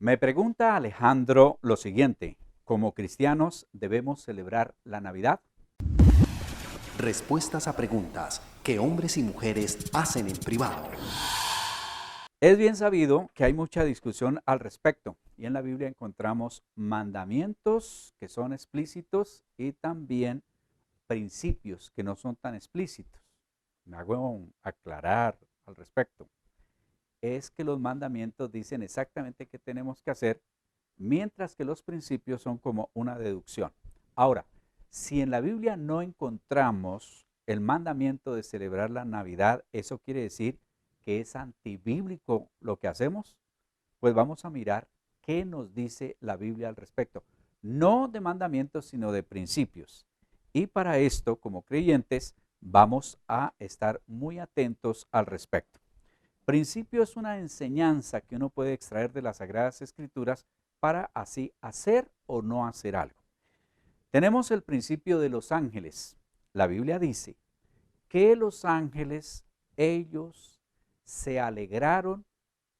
Me pregunta Alejandro lo siguiente: ¿como cristianos debemos celebrar la Navidad? Respuestas a preguntas que hombres y mujeres hacen en privado. Es bien sabido que hay mucha discusión al respecto y en la Biblia encontramos mandamientos que son explícitos y también principios que no son tan explícitos. Me hago aclarar al respecto. Es que los mandamientos dicen exactamente qué tenemos que hacer, mientras que los principios son como una deducción. Ahora, si en la Biblia no encontramos el mandamiento de celebrar la Navidad, ¿eso quiere decir que es antibíblico lo que hacemos? Pues vamos a mirar qué nos dice la Biblia al respecto. No de mandamientos, sino de principios. Y para esto, como creyentes, vamos a estar muy atentos al respecto. Principio es una enseñanza que uno puede extraer de las Sagradas Escrituras para así hacer o no hacer algo. Tenemos el principio de los ángeles. La Biblia dice que los ángeles, ellos se alegraron,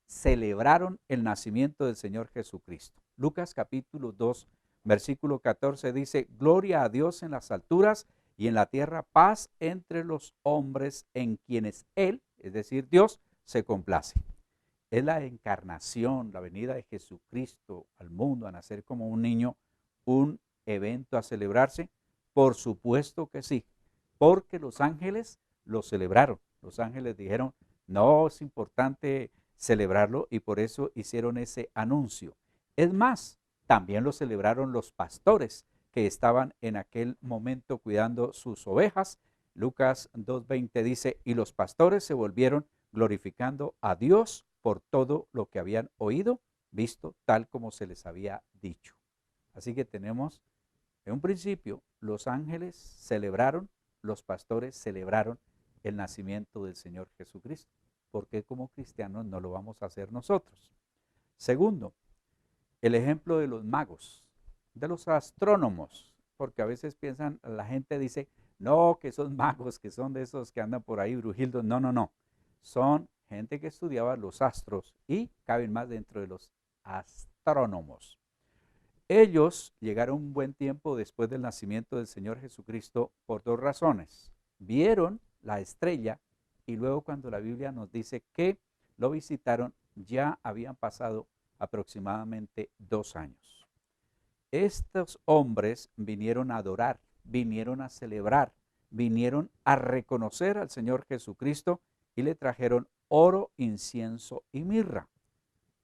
celebraron el nacimiento del Señor Jesucristo. Lucas capítulo 2, versículo 14 dice: Gloria a Dios en las alturas y en la tierra paz entre los hombres en quienes Él, es decir, Dios, se complace. Es la encarnación, la venida de Jesucristo al mundo a nacer como un niño, un evento a celebrarse. Por supuesto que sí, porque los ángeles lo celebraron. Los ángeles dijeron: no, es importante celebrarlo, y por eso hicieron ese anuncio. Es más, también lo celebraron los pastores que estaban en aquel momento cuidando sus ovejas. Lucas 2:20 dice: y los pastores se volvieron glorificando a Dios por todo lo que habían oído, visto, tal como se les había dicho. Así que tenemos, en un principio, los ángeles celebraron, los pastores celebraron el nacimiento del Señor Jesucristo. ¿Por qué como cristianos no lo vamos a hacer nosotros? Segundo, el ejemplo de los magos, de los astrónomos, porque a veces piensan, la gente dice: no, que son magos, que son de esos que andan por ahí brujildos. No, no, no. Son gente que estudiaba los astros y caben más dentro de los astrónomos. Ellos llegaron un buen tiempo después del nacimiento del Señor Jesucristo por dos razones. Vieron la estrella y luego, cuando la Biblia nos dice que lo visitaron, ya habían pasado aproximadamente 2 años. Estos hombres vinieron a adorar, vinieron a celebrar, vinieron a reconocer al Señor Jesucristo y le trajeron oro, incienso y mirra.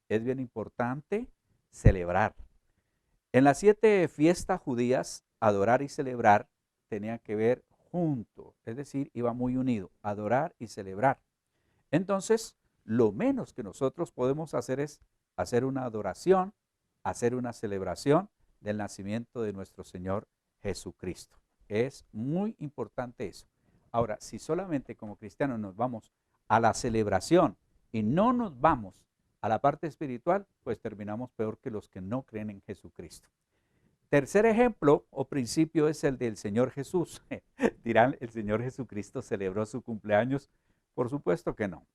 Es bien importante celebrar. En las 7 fiestas judías, adorar y celebrar tenían que ver junto, es decir, iba muy unido, adorar y celebrar. Entonces, lo menos que nosotros podemos hacer es hacer una adoración, hacer una celebración del nacimiento de nuestro Señor Jesucristo. Es muy importante eso. Ahora, si solamente como cristianos nos vamos a la celebración y no nos vamos a la parte espiritual, pues terminamos peor que los que no creen en Jesucristo. Tercer ejemplo o principio es el del Señor Jesús. Dirán, ¿el Señor Jesucristo celebró su cumpleaños? Por supuesto que no.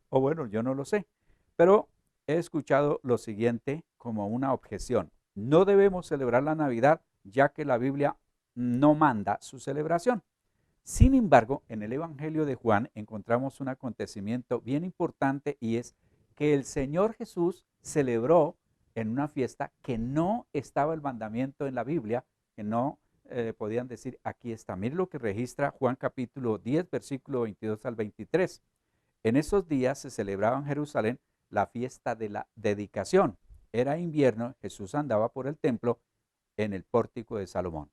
O bueno, yo no lo sé. Pero he escuchado lo siguiente como una objeción: no debemos celebrar la Navidad, ya que la Biblia no manda su celebración. Sin embargo, en el Evangelio de Juan encontramos un acontecimiento bien importante, y es que el Señor Jesús celebró en una fiesta que no estaba el mandamiento en la Biblia, que no podían decir: aquí está. Mire lo que registra Juan capítulo 10, versículo 22 al 23. En esos días se celebraba en Jerusalén la fiesta de la dedicación. Era invierno, Jesús andaba por el templo en el pórtico de Salomón.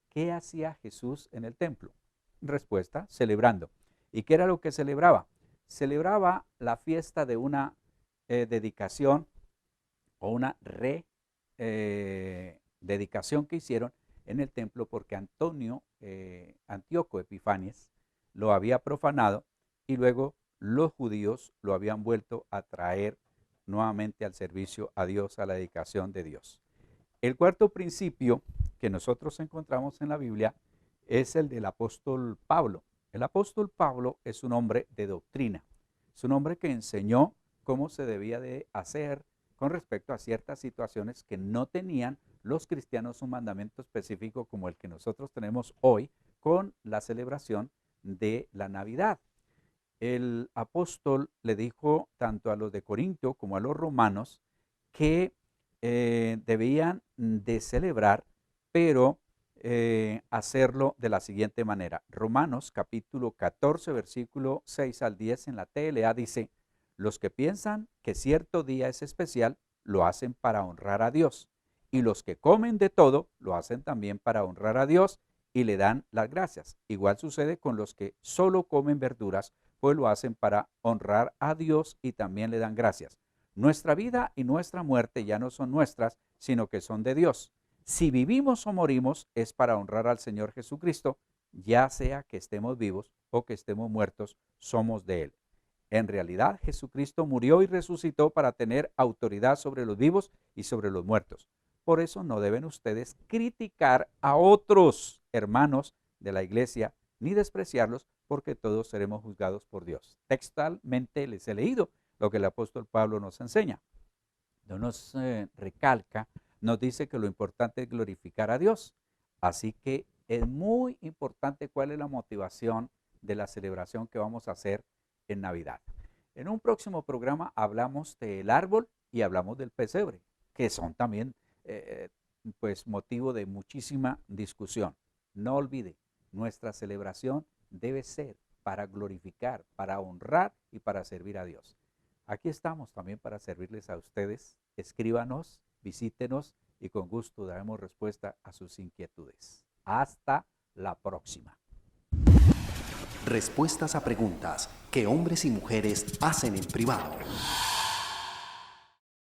¿Qué hacía Jesús en el templo? Respuesta: celebrando. ¿Y qué era lo que celebraba? Celebraba la fiesta de una dedicación o una dedicación que hicieron en el templo, porque Antíoco Epifanes lo había profanado y luego los judíos lo habían vuelto a traer nuevamente al servicio a Dios, a la dedicación de Dios. El cuarto principio que nosotros encontramos en la Biblia es el del apóstol Pablo. El apóstol Pablo es un hombre de doctrina, es un hombre que enseñó cómo se debía de hacer con respecto a ciertas situaciones que no tenían los cristianos un mandamiento específico como el que nosotros tenemos hoy con la celebración de la Navidad. El apóstol le dijo tanto a los de Corinto como a los romanos que debían de celebrar, pero hacerlo de la siguiente manera. Romanos capítulo 14, versículo 6 al 10 en la TLA dice: los que piensan que cierto día es especial, lo hacen para honrar a Dios. Y los que comen de todo, lo hacen también para honrar a Dios y le dan las gracias. Igual sucede con los que solo comen verduras, pues lo hacen para honrar a Dios y también le dan gracias. Nuestra vida y nuestra muerte ya no son nuestras, sino que son de Dios. Si vivimos o morimos, es para honrar al Señor Jesucristo, ya sea que estemos vivos o que estemos muertos, somos de Él. En realidad, Jesucristo murió y resucitó para tener autoridad sobre los vivos y sobre los muertos. Por eso no deben ustedes criticar a otros hermanos de la iglesia ni despreciarlos, porque todos seremos juzgados por Dios. Textualmente les he leído lo que el apóstol Pablo nos enseña. No nos recalca, nos dice que lo importante es glorificar a Dios. Así que es muy importante cuál es la motivación de la celebración que vamos a hacer en Navidad. En un próximo programa hablamos del árbol y hablamos del pesebre, que son también pues motivo de muchísima discusión. No olvide, nuestra celebración debe ser para glorificar, para honrar y para servir a Dios. Aquí estamos también para servirles a ustedes. Escríbanos, visítenos y con gusto daremos respuesta a sus inquietudes. Hasta la próxima. Respuestas a preguntas que hombres y mujeres hacen en privado.